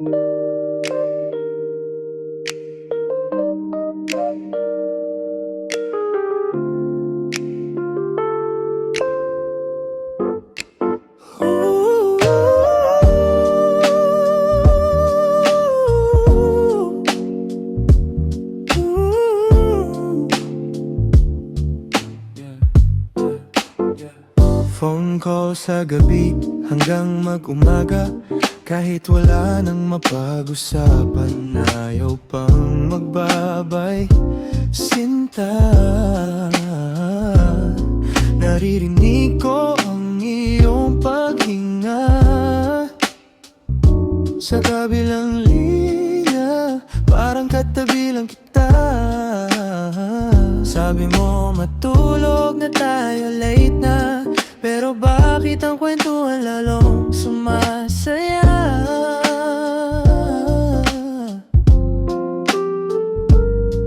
Phone call sa gabi hanggang mag-umaga, kahit wala nang mapag-usapan. Ayaw pang magbabay, sinta. Naririnig ko ang iyong paghinga sa kabilang linya, parang katabi lang kita. Sabi mo matulog na tayo, late na, pero bakit ang kwentuhan lalong sumasaya?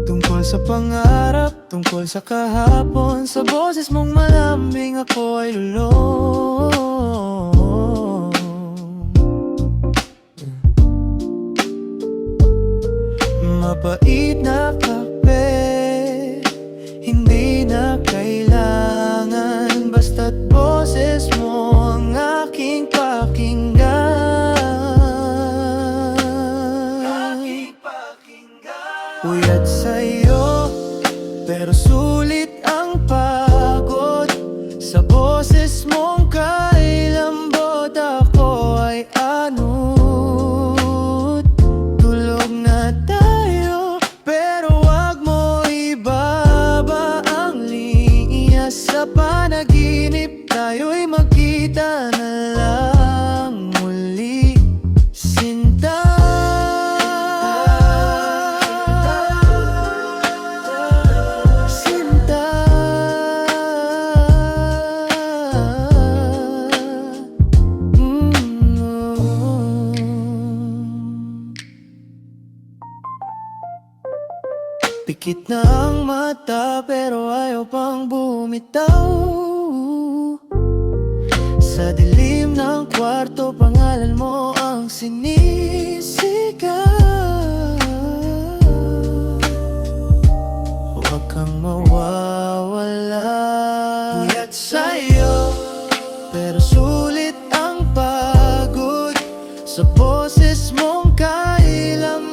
Tungkol sa pangarap, tungkol sa kahapon, sa boses mong malambing ako ay lulong. Mapait na kape, hindi na kailangan, basta't boses mo ang aking pakinggan. Puyat sa'yo, pero sulit ang pagod sa boses mong kailambot. Ako ay anod, tulog na tayo, pero wag mo ibaba ang linya. Sa panaginip tayo'y magkita na lang muli, sinta. Pikit na ang mata pero ayaw pang bumitaw. Sa dilim ng kwarto, pangalan mo ang sinisigaw. Huwag kang mawawala. Puyat sa'yo, pero sulit ang pagod sa boses mong kailanman.